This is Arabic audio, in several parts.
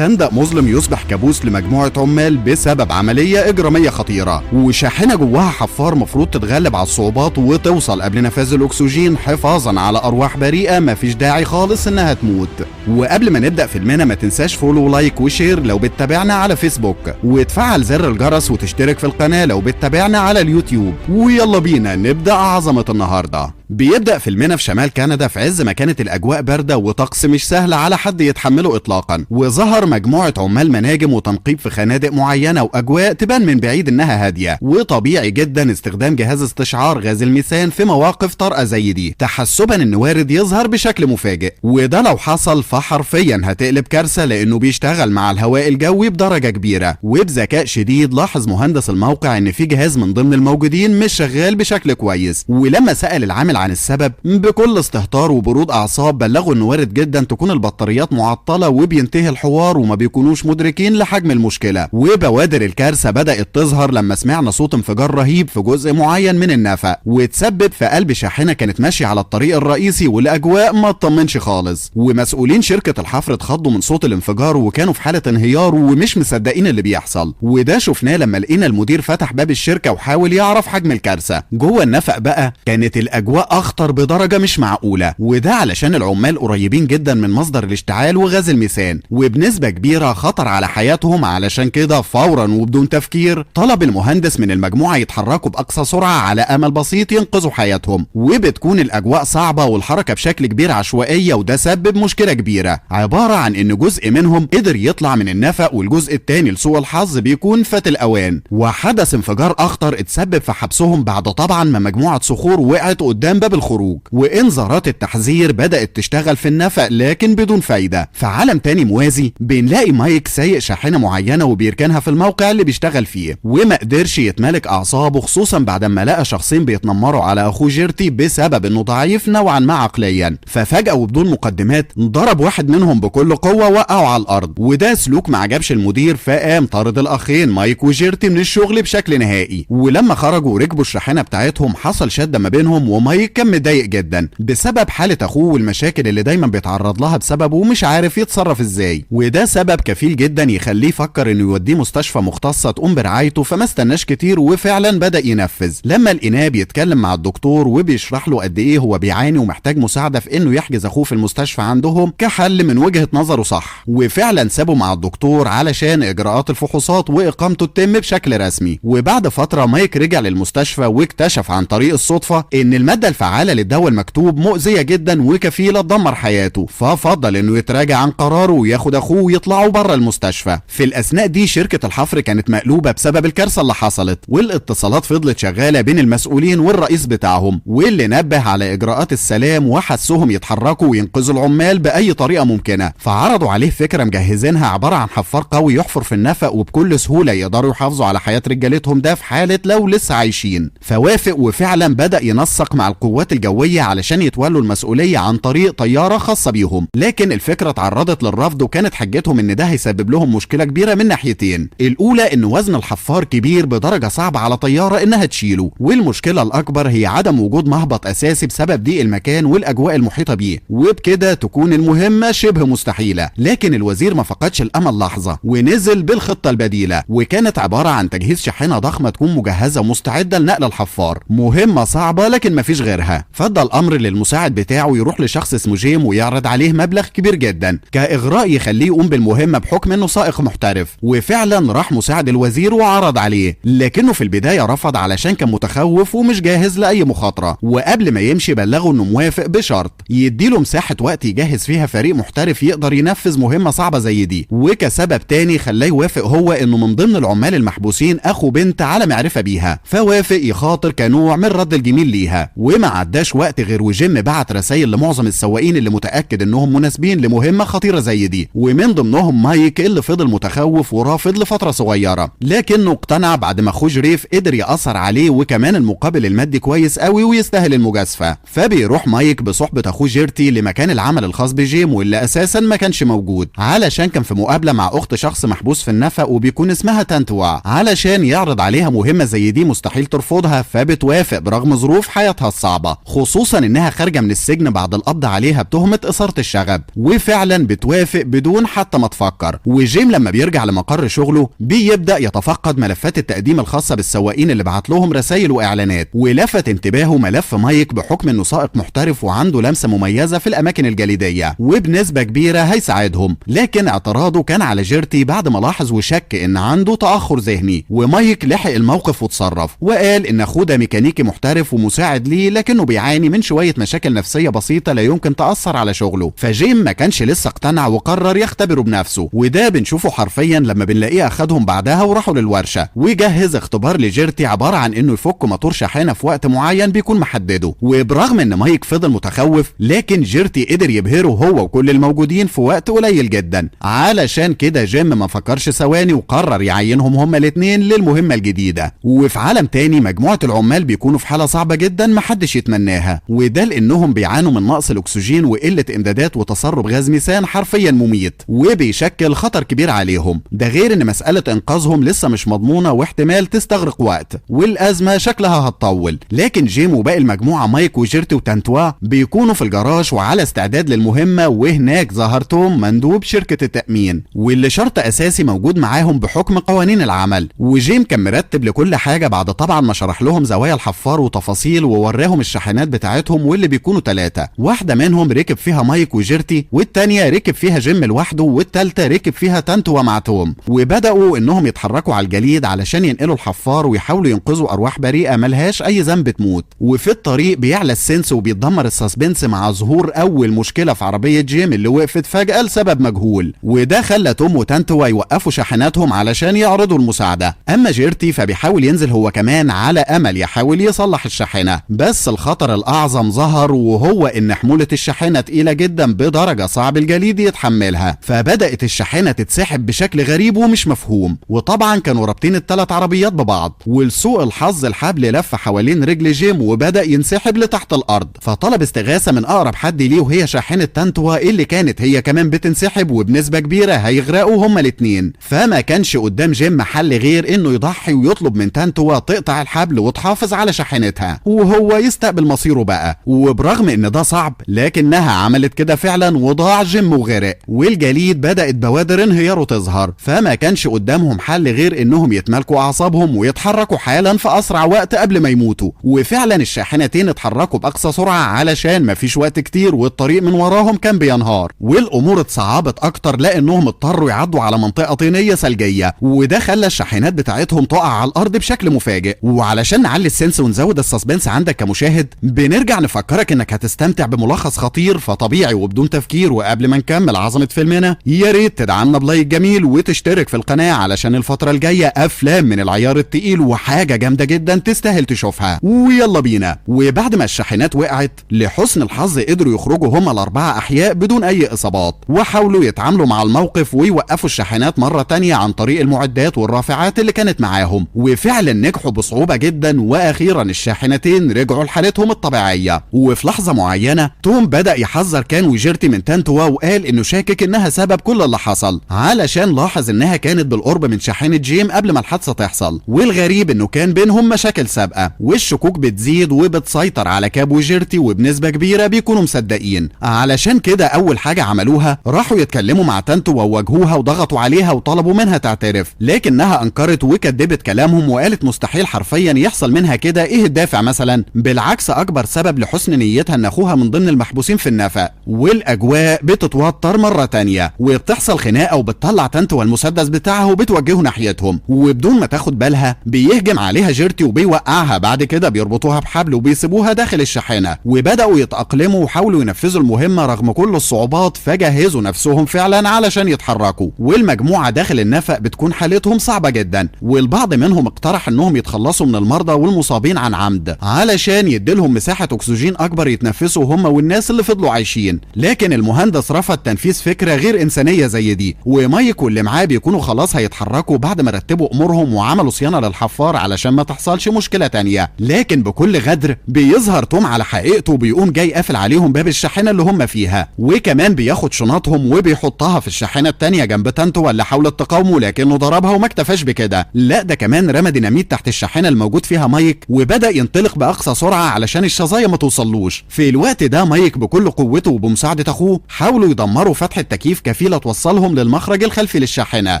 خندق مظلم يصبح كابوس لمجموعة عمال بسبب عملية إجرامية خطيرة، وشاحنة جواها حفار مفروض تتغلب على الصعوبات وتوصل قبل نفاذ الأكسجين حفاظا على أرواح بريئة مفيش داعي خالص إنها تموت. وقبل ما نبدأ فيلمنا ما تنساش فولو ولايك وشير لو بتتابعنا على فيسبوك، وتفعل زر الجرس وتشترك في القناة لو بتتابعنا على اليوتيوب. ويلا بينا نبدأ عظمة النهاردة. بيبدأ فيلمنا في شمال كندا في عز ما كانت الأجواء باردة وطقس مش سهل على حد يتحمله إطلاقا، وظهر مجموعة عمال مناجم وتنقيب في خنادق معينة وأجواء تبان من بعيد إنها هادية، وطبيعي جدا استخدام جهاز استشعار غاز الميثان في مواقف طارئة زي دي تحسبا إن وارد يظهر بشكل مفاجئ، وده لو حصل فحرفيا هتقلب كارثة لأنه بيشتغل مع الهواء الجوي بدرجة كبيرة. وبذكاء شديد لاحظ مهندس الموقع إن في جهاز من ضمن الموجودين مش شغال بشكل كويس، ولما سأل العامل عن السبب بكل استهتار وبرود اعصاب بلغوا انه وارد جدا تكون البطاريات معطله، وبينتهي الحوار وما بيكونوش مدركين لحجم المشكله. وبوادر الكارثه بدات تظهر لما سمعنا صوت انفجار رهيب في جزء معين من النفق، وتسبب في قلب شاحنه كانت ماشيه على الطريق الرئيسي، والاجواء ما تطمنش خالص. ومسؤولين شركه الحفر اتخضوا من صوت الانفجار وكانوا في حاله انهيار ومش مصدقين اللي بيحصل، وده شفناه لما لقينا المدير فتح باب الشركه وحاول يعرف حجم الكارثه. جوه النفق بقى كانت الاجواء اخطر بدرجة مش معقولة، وده علشان العمال قريبين جدا من مصدر الاشتعال وغاز الميثان وبنسبة كبيرة خطر على حياتهم. علشان كده فورا وبدون تفكير طلب المهندس من المجموعة يتحركوا بأقصى سرعة على أمل بسيط ينقذوا حياتهم. وبتكون الأجواء صعبة والحركة بشكل كبير عشوائية، وده سبب مشكلة كبيرة عبارة عن إن جزء منهم قدر يطلع من النفق والجزء التاني لسوء الحظ بيكون فات الأوان. وحدث انفجار أخطر اتسبب في حبسهم بعد طبعا ما مجموعة صخور وقعت قدام باب الخروج، وانذارات التحذير بدأت تشتغل في النفق لكن بدون فايدة. في عالم تاني موازي بنلاقي مايك سايق شاحنة معينة وبيركنها في الموقع اللي بيشتغل فيه، وما قدرش يتملك أعصابه خصوصا بعد ما لقى شخصين بيتنمروا على أخوه جيرتي بسبب إنه ضعيف نوعا ما عقليا. ففجأة وبدون مقدمات ضرب واحد منهم بكل قوة وقعه على الأرض، وده سلوك ما عجبش المدير فقام طارد الأخين مايك وجيرتي من الشغل بشكل نهائي. ولما خرجوا وركبوا الشاحنة بتاعتهم حصل شدة ما بينهم، ومايك كان متضايق جدا بسبب حالة اخوه والمشاكل اللي دايما بيتعرض لها بسببه ومش عارف يتصرف ازاي، وده سبب كفيل جدا يخليه يفكر انه يوديه مستشفى مختصة تقوم برعايته. فما استناش كتير وفعلا بدأ ينفذ لما لقيناه بيتكلم مع الدكتور وبيشرح له قد ايه هو بيعاني ومحتاج مساعدة في انه يحجز اخوه في المستشفى عندهم كحل من وجهة نظره صح. وفعلا سابه مع الدكتور علشان اجراءات الفحوصات واقامته تتم بشكل رسمي. وبعد فترة مايك رجع للمستشفى واكتشف عن طريق الصدفة ان المادة الفعالة للدواء المكتوب مؤذية جدا وكفيلة تدمر حياته، ففضل انه يتراجع عن قراره وياخد اخوه ويطلعوا بره المستشفى. في الاثناء دي شركة الحفر كانت مقلوبة بسبب الكارثة اللي حصلت، والاتصالات فضلت شغالة بين المسؤولين والرئيس بتاعهم، واللي نبه على اجراءات السلام وحسهم يتحركوا وينقذوا العمال باي طريقة ممكنة. فعرضوا عليه فكرة مجهزينها عبارة عن حفار قوي يحفر في النفق وبكل سهولة يقدروا يحافظوا على حياة رجالتهم ده في حالة لو لسه عايشين. فوافق وفعلا بدأ ينسق مع القوات الجوية علشان يتولوا المسؤولية عن طريق طيارة خاصة بيهم، لكن الفكرة تعرضت للرفض وكانت حجتهم ان ده هيسبب لهم مشكلة كبيرة من ناحيتين. الاولى ان وزن الحفار كبير بدرجة صعبة على طيارة انها تشيله، والمشكلة الاكبر هي عدم وجود مهبط اساسي بسبب ضيق المكان والاجواء المحيطة بيه، وبكده تكون المهمة شبه مستحيلة. لكن الوزير ما فقدش الامل لحظة ونزل بالخطة البديلة، وكانت عبارة عن تجهيز شاحنة ضخمة تكون مجهزة ومستعدة لنقل الحفار. مهمة صعبة لكن مفيش غيرها. فضل الامر للمساعد بتاعه يروح لشخص اسمه جيم ويعرض عليه مبلغ كبير جدا كاغراء يخليه يقوم بالمهمه بحكم انه سائق محترف. وفعلا راح مساعد الوزير وعرض عليه، لكنه في البدايه رفض علشان كان متخوف ومش جاهز لاي مخاطره. وقبل ما يمشي بلغه انه موافق بشرط يديله مساحه وقت يجهز فيها فريق محترف يقدر ينفذ مهمه صعبه زي دي. وكسبب تاني خلاه يوافق هو انه من ضمن العمال المحبوسين اخو بنت على معرفه بيها، فوافق يخاطر كنوع من رد الجميل ليها. وما عداش وقت غير وجيم بعت رسائل لمعظم السواقين اللي متاكد انهم مناسبين لمهمه خطيره زي دي، ومن ضمنهم مايك اللي فضل متخوف ورافض لفتره صغيره، لكنه اقتنع بعد ما اخوه جريف قدر ياثر عليه وكمان المقابل المادي كويس قوي ويستاهل المجازفه. فبيروح مايك بصحبه اخوه جيرتي لمكان العمل الخاص بجيم واللي اساسا ما كانش موجود، علشان كان في مقابله مع اخت شخص محبوس في النفق وبيكون اسمها تانتوا، علشان يعرض عليها مهمه زي دي مستحيل ترفضها، فبتوافق برغم ظروف حياتها الصعبه. صعبة، خصوصا انها خارجة من السجن بعد القبض عليها بتهمة إثارة الشغب، وفعلا بتوافق بدون حتى ما تفكر. وجيم لما بيرجع لمقر شغله بيبدأ يتفقد ملفات التقديم الخاصة بالسواقين اللي بعت لهم رسائل واعلانات، ولفت انتباهه ملف مايك بحكم انه سائق محترف وعنده لمسة مميزة في الاماكن الجليدية وبنسبة كبيرة هيساعدهم. لكن اعتراضه كان على جيرتي بعد ما لاحظ وشك ان عنده تأخر ذهني، ومايك لحق الموقف وتصرف وقال ان اخوه ده ميكانيكي محترف ومساعد ليه، لكنه بيعاني من شوية مشاكل نفسية بسيطة لا يمكن تأثر على شغله. فجيم ما كانش لسه اقتنع وقرر يختبره بنفسه، وده بنشوفه حرفيا لما بنلاقيه اخدهم بعدها وراحوا للورشة وجهز اختبار لجيرتي عبارة عن انه يفك موتور شاحنة في وقت معين بيكون محدده. وبرغم ان مايك فضل متخوف، لكن جيرتي قدر يبهره هو وكل الموجودين في وقت قليل جدا. علشان كده جيم ما فكرش ثواني وقرر يعينهم هما الاتنين للمهمة الجديدة. وفي عالم تاني مجموعة العمال بيكونوا في حالة صعبة جدا محدش يتمناها، وده لانهم بيعانوا من نقص الاكسجين وقلة امدادات وتسرب غاز ميثان حرفيا مميت وبيشكل خطر كبير عليهم. ده غير ان مسألة انقاذهم لسه مش مضمونة واحتمال تستغرق وقت، والازمة شكلها هتطول. لكن جيم وباقي المجموعة مايك وجيرتي وتانتوا بيكونوا في الجراج وعلى استعداد للمهمة، وهناك ظهر توم مندوب شركة التأمين واللي شرط اساسي موجود معاهم بحكم قوانين العمل. وجيم كان مرتب لكل حاجة بعد طبعا ما شرح لهم زوايا الحفار وتفاصيل ووراهم الشاحنات بتاعتهم، واللي بيكونوا 3، واحدة منهم ركب فيها مايك وجيرتي، والتانية ركب فيها جيم لوحده، والتالتة ركب فيها تانتوا مع توم. وبدأوا انهم يتحركوا على الجليد علشان ينقلوا الحفار ويحاولوا ينقذوا ارواح بريئة ملهاش اي ذنب تموت. وفي الطريق بيعلى السنس وبيتدمر السسبنس مع ظهور اول مشكلة في عربية جيم اللي وقفت فجأة لسبب مجهول، وده خلى توم وتانتوا يوقفوا شاحناتهم علشان يعرضوا المساعدة. اما جيرتي فبيحاول ينزل هو كمان على امل يحاول يصلح الشاحنة، بس الخطر الاعظم ظهر، وهو ان حمولة الشاحنة تقيلة جدا بدرجة صعب الجليد يتحملها. فبدأت الشاحنة تتسحب بشكل غريب ومش مفهوم، وطبعا كانوا رابطين ال3 عربيات ببعض، ولسوء الحظ الحبل لف حوالين رجل جيم وبدأ ينسحب لتحت الارض. فطلب استغاثة من اقرب حد ليه وهي شاحنة تانتوا اللي كانت هي كمان بتنسحب، وبنسبة كبيرة هيغرقوا هما الاتنين. فما كانش قدام جيم حل غير انه يضحي ويطلب من تانتوا تقطع الحبل وتحافظ على شاحنتها وهو يستقبل مصيره بقى. وبرغم ان ده صعب لكنها عملت كده فعلا، وضاع جيم وغرق، والجليد بدأت بوادر انهياره تظهر. فما كانش قدامهم حل غير انهم يتمالكوا اعصابهم ويتحركوا حالا في اسرع وقت قبل ما يموتوا. وفعلا الشاحنتين اتحركوا باقصى سرعة علشان مفيش وقت كتير، والطريق من وراهم كان بينهار، والامور اتصعبت اكتر لانهم اضطروا يعدوا على منطقة طينية ثلجية، وده خلى الشاحنات بتاعتهم تقع على الارض بشكل مفاجئ. وعلشان نعلي السنس ونزود السسبنس عندك كمشاهد، بنرجع نفكرك انك هتستمتع بملخص خطير، فطبيعي وبدون تفكير وقبل ما نكمل عظمة فيلمنا يا ريت تدعمنا بلايك جميل وتشترك في القناة علشان الفترة الجاية افلام من العيار التقيل وحاجة جامدة جدا تستاهل تشوفها. ويلا بينا. وبعد ما الشاحنات وقعت لحسن الحظ قدروا يخرجوا هما ال4 احياء بدون اي اصابات، وحاولوا يتعاملوا مع الموقف ويوقفوا الشاحنات مرة تانية عن طريق المعدات والرافعات اللي كانت معاهم، وفعلا نجحوا بصعوبة جدا، واخيرا الشاحنتين رجعوا لحالتهم الطبيعية. وفي لحظة معينة توم بدأ يحذر كان وجيرتي من تانتوا، وقال انه شاكك انها سبب كل اللي حصل علشان لاحظ انها كانت بالقرب من شاحنة جيم قبل ما الحادثة تحصل. والغريب انه كان بينهم مشاكل سابقة، والشكوك بتزيد وبتسيطر على كاب وجيرتي، وبنسبة كبيرة بيكونوا مصدقين. علشان كده اول حاجة عملوها راحوا يتكلموا مع تانتوا وواجهوها وضغطوا عليها وطلبوا منها تعترف، لكنها انكرت وكدبت كلامهم وقالت مستحيل حرفيا يحصل منها كده، ايه الدافع مثلا؟ بالعكس اكبر سبب لحسن نيتها ان اخوها من ضمن المحبوسين في النفق. والاجواء بتتوتر مرة تانية، وبتحصل خناقة وبتطلع تانتوا المسدس بتاعها وبتوجهه ناحيتهم، وبدون ما تاخد بالها بيهجم عليها جيرتي وبيوقعها. بعد كده بيربطوها بحبل وبيسيبوها داخل الشاحنة، وبدأوا يتأقلموا وحاولوا ينفذوا المهمة رغم كل الصعوبات، فجهزوا نفسهم فعلا علشان يتحركوا. والمجموعة داخل النفق بتكون حالتهم صعبة جدا، والبعض منهم اقترح انهم يتخلصوا من المرضى والمصابين عن عمد علشان يديلهم مساحة اكسجين اكبر يتنفسوا هم والناس اللي فضلوا عايشين. لكن المهندس رفض تنفيذ فكرة غير انسانية زي دي، ومايك واللي معاه بيكونوا خلاص هيتحركوا بعد ما رتبوا امورهم وعملوا صيانة للحفار علشان ما تحصلش مشكلة تانية. لكن بكل غدر بيظهر توم على حقيقته وبيقوم جاي قافل عليهم باب الشاحنة اللي هم فيها، وكمان بياخد شنطهم وبيحطها في الشاحنة التانية جنب تانتوا اللي حاولت تقاومه لكنه ضربها. وما اكتفاش بكده، لا ده كمان رمى ديناميت تحت الشاحنة الموجود فيها مايك، وبدأ ينطلق بأقصى سرعة بسرعة علشان الشظايا ما توصلوش. في الوقت ده مايك بكل قوته وبمساعدة اخوه حاولوا يدمروا فتحة تكييف كفيلة توصلهم للمخرج الخلفي للشاحنة،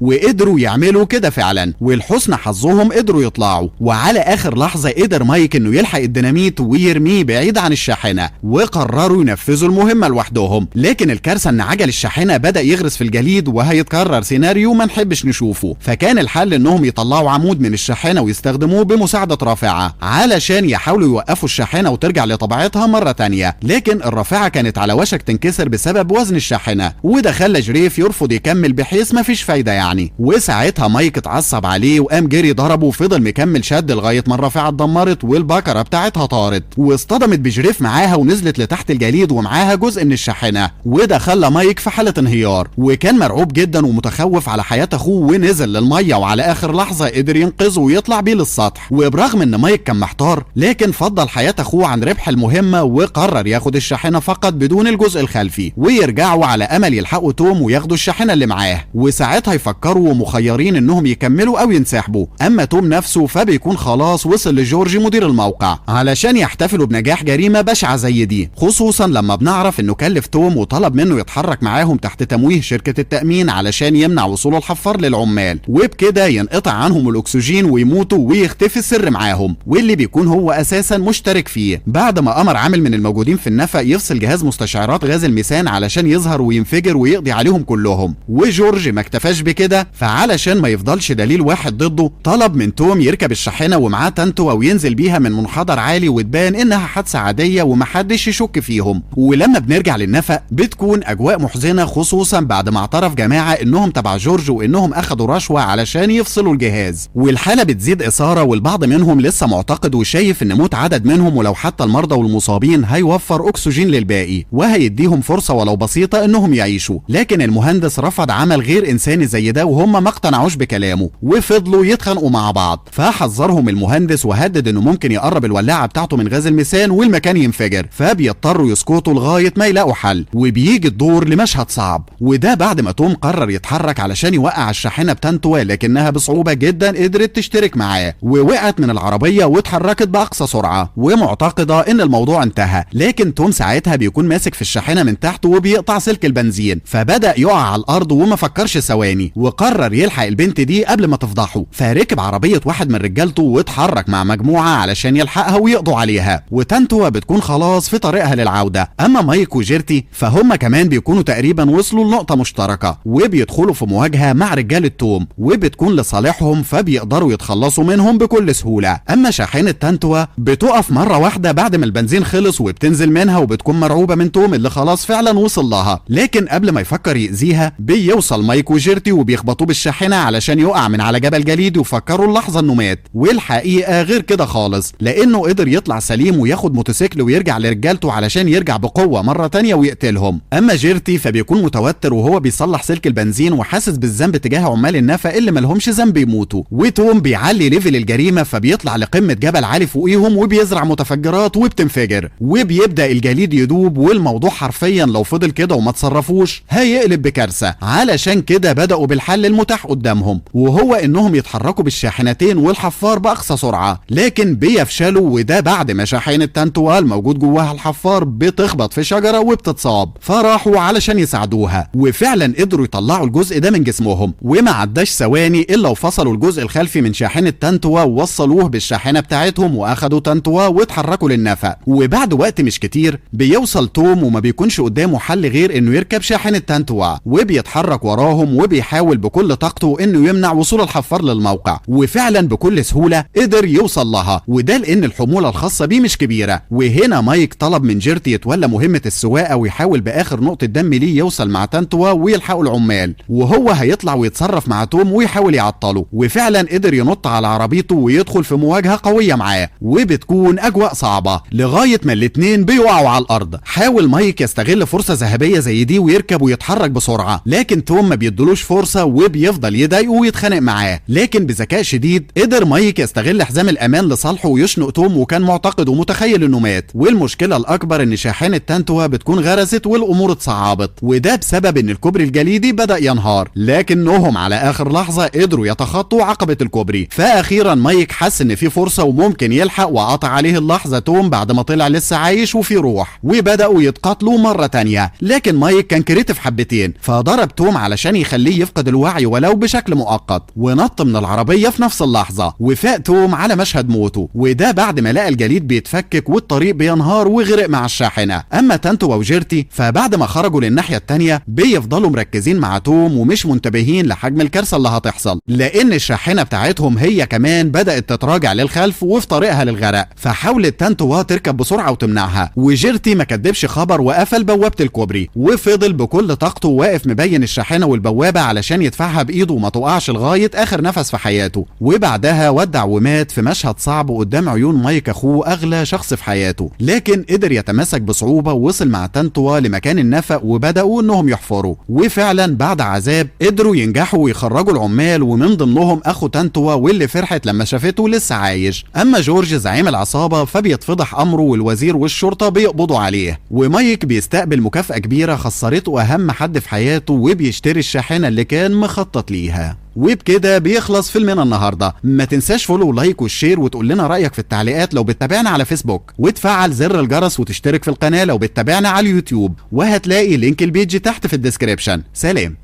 وقدروا يعملوا كده فعلا، ولحسن حظهم قدروا يطلعوا. وعلى اخر لحظة قدر مايك انه يلحق الديناميت ويرميه بعيد عن الشاحنة، وقرروا ينفذوا المهمة لوحدهم. لكن الكارثة ان عجل الشاحنة بدأ يغرس في الجليد، وهيتكرر سيناريو ما نحبش نشوفه. فكان الحل انهم يطلعوا عمود من الشاحنة ويستخدموه بمساعدة رافعة علشان يحاولوا يوقفوا الشاحنة وترجع لطبيعتها مرة تانية. لكن الرافعة كانت على وشك تنكسر بسبب وزن الشاحنة، وده خلى جريف يرفض يكمل بحيث مفيش فايدة يعني. وساعتها مايك اتعصب عليه وقام جري ضربه، وفضل مكمل شد لغاية ما الرافعة اتدمرت والبكرة بتاعتها طارت، واصطدمت بجريف معاها ونزلت لتحت الجليد ومعاها جزء من الشاحنة. وده خلى مايك في حالة انهيار، وكان مرعوب جدا ومتخوف على حياة اخوه، ونزل للمية وعلى اخر لحظة قدر ينقذه ويطلع بيه للسطح. وبرغم ان مايك كان محتار، لكن فضل حياة اخوه عن ربح المهمة، وقرر ياخد الشاحنة فقط بدون الجزء الخلفي، ويرجعوا على امل يلحقوا توم وياخدوا الشاحنة اللي معاه. وساعتها يفكروا مخيرين انهم يكملوا او ينسحبوا. اما توم نفسه فبيكون خلاص وصل لجورج مدير الموقع علشان يحتفلوا بنجاح جريمة بشعة زي دي، خصوصا لما بنعرف انه كلف توم وطلب منه يتحرك معاهم تحت تمويه شركة التأمين علشان يمنع وصول الحفار للعمال، وبكده ينقطع عنهم الاكسجين ويموتوا ويختفي السر معاهم، واللي بيكون هو اساسا مشترك فيه. بعد ما امر عامل من الموجودين في النفق يفصل جهاز مستشعرات غاز الميثان علشان يظهر وينفجر ويقضي عليهم كلهم. وجورج ما اكتفاش بكده، فعلشان ما يفضلش دليل واحد ضده طلب من توم يركب الشاحنة ومعاه تانتوا وينزل بيها من منحدر عالي وتبان انها حادثة عادية ومحدش يشك فيهم. ولما بنرجع للنفق بتكون اجواء محزنة، خصوصا بعد ما اعترف جماعة انهم تبع جورج وانهم اخدوا رشوة علشان يفصلوا الجهاز. والحالة بتزيد اثارة، والبعض منهم لسه معتقد وشايف ان موت عدد منهم ولو حتى المرضى والمصابين هيوفر اكسجين للباقي وهيديهم فرصة ولو بسيطة انهم يعيشوا. لكن المهندس رفض عمل غير انساني زي ده، وهم ما اقتنعوش بكلامه وفضلوا يتخانقوا مع بعض. فحذرهم المهندس وهدد انه ممكن يقرب الولاعة بتاعته من غاز الميثان والمكان ينفجر، فبيضطروا يسكتوا لغاية ما يلاقوا حل. وبيجي الدور لمشهد صعب، وده بعد ما توم قرر يتحرك علشان يوقع الشاحنة بتانتوا، لكنها بصعوبة جدا قدرت تشترك معاه ووقعت من العربية واتحركت بأقصى سرعة ومعتقدة ان الموضوع انتهى. لكن توم ساعتها بيكون ماسك في الشاحنة من تحت وبيقطع سلك البنزين، فبدأ يقع على الارض وما فكرش ثواني، وقرر يلحق البنت دي قبل ما تفضحه. فركب عربية واحد من رجالته واتحرك مع مجموعة علشان يلحقها ويقضوا عليها، وتانتوا بتكون خلاص في طريقها للعودة. اما مايك وجيرتي فهم كمان بيكونوا تقريبا وصلوا لنقطة مشتركة، وبيدخلوا في مواجهة مع رجالة توم وبتكون لصالحهم، فبيقدروا يتخلصوا منهم بكل سهولة. اما شاحنة تانتوا بتقف مرة واحدة بعد ما البنزين خلص وبتنزل منها، وبتكون مرعوبة من توم اللي خلاص فعلا وصل لها. لكن قبل ما يفكر يأذيها بيوصل مايك وجيرتي وبيخبطوه بالشاحنة علشان يقع من على جبل جليد، وفكروا اللحظة انه مات. والحقيقة غير كده خالص، لانه قدر يطلع سليم وياخد موتوسيكل ويرجع لرجالته علشان يرجع بقوة مرة تانية ويقتلهم. اما جيرتي فبيكون متوتر وهو بيصلح سلك البنزين وحاسس بالذنب تجاه عمال النفق اللي ملهمش ذنب يموتوا. وتوم بيعلي ليفل الجريمة فبيطلع لقمة جبل عالي فوقيهم وبيزرع متفجرات وبتنفجر، وبيبدأ الجليد يدوب. والموضوع حرفيا لو فضل كده وما تصرفوش هيقلب بكارثة. علشان كده بدأوا بالحل المتاح قدامهم، وهو انهم يتحركوا بالشاحنتين والحفار بأقصى سرعة، لكن بيفشلوا. وده بعد ما شاحنة تانتوا الموجود جواها الحفار بتخبط في شجرة وبتتصاب، فراحوا علشان يساعدوها وفعلا قدروا يطلعوا الجزء ده من جسمهم. وما عداش ثواني الا وفصلوا الجزء الخلفي من شاحنة تانتوا ووصلوه بالشاحنة بتاعتهم، واخدوا تانتوا واتحركوا للنفق. وبعد وقت مش كتير بيوصل توم وما بيكونش قدامه حل غير انه يركب شاحنة تانتوا وبيتحرك وراهم، وبيحاول بكل طاقته انه يمنع وصول الحفار للموقع. وفعلا بكل سهولة قدر يوصل لها، وده لان الحمولة الخاصة بيه مش كبيرة. وهنا مايك طلب من جيرتي يتولى مهمة السواقة ويحاول باخر نقطة دم ليه يوصل مع تانتوا ويلحقوا العمال، وهو هيطلع ويتصرف مع توم ويحاول يعطله. وفعلا قدر ينط على عربيته ويدخل في مواجهة قوية معاه، وبتكون اجواء صعبة لغاية ما الاتنين بيقعوا على الارض. حاول مايك يستغل فرصة ذهبية زي دي ويركب ويتحرك بسرعة، لكن توم ما بيدلوش فرصة وبيفضل يضايقه ويتخانق معاه. لكن بذكاء شديد قدر مايك يستغل حزام الامان لصالحه ويشنق توم، وكان معتقد ومتخيل انه مات. والمشكلة الاكبر ان شاحنة تانتوا بتكون غرست والامور اتصعبت، وده بسبب ان الكوبري الجليدي بدأ ينهار. لكنهم على اخر لحظة قدروا يتخطوا عقبة الكوبري. فاخيرا مايك حس ان في فرصة وممكن يلحق وقطع عليه اللحظة توم بعد ما طلع لسه عايش وفي روح، وبدأوا يتقاتلوا مرة تانية. لكن مايك كان كريتيف حبتين، فضرب توم علشان يخليه يفقد الوعي ولو بشكل مؤقت، ونط من العربية في نفس اللحظة، وفاق توم على مشهد موته، وده بعد ما لقى الجليد بيتفكك والطريق بينهار وغرق مع الشاحنة. اما تانتوا وجيرتي فبعد ما خرجوا للناحية التانية بيفضلوا مركزين مع توم ومش منتبهين لحجم الكارثة اللي هتحصل، لان الشاحنة بتاعتهم هي كمان بدأت تتراجع للخلف وفي طريقها للغرق. فحاولت تانتوا تركب بسرعة وتمنعها، وجيرتي ما كدبش خبر وقفل بوابة الكوبري، وفضل بكل طاقته واقف مبين الشاحنة والبوابة علشان يدفعها بايده وما تقعش لغاية اخر نفس في حياته. وبعدها ودع ومات في مشهد صعب قدام عيون مايك اخوه اغلى شخص في حياته، لكن قدر يتماسك بصعوبة ووصل مع تانتوا لمكان النفق وبدأوا انهم يحفروا. وفعلا بعد عذاب قدروا ينجحوا ويخرجوا العمال، ومن ضمنهم اخو تانتوا واللي فرحت لما شافته لسه عايش. اما جورج زعيم العصابة فبيتفضح امره والوزير والشرطة بيقبضوا عليه، ومايك بيستقبل مكافأة كبيرة خسرته اهم حد في حياته وبيشتري الشاحنة اللي كان مخطط ليها. وبكده بيخلص فيلمنا النهارده. ما تنساش فولو ولايك والشير وتقول لنا رايك في التعليقات لو بتتابعنا على فيسبوك، وتفعل زر الجرس وتشترك في القناه لو بتتابعنا على اليوتيوب، وهتلاقي لينك البيج تحت في الديسكريبشن. سلام.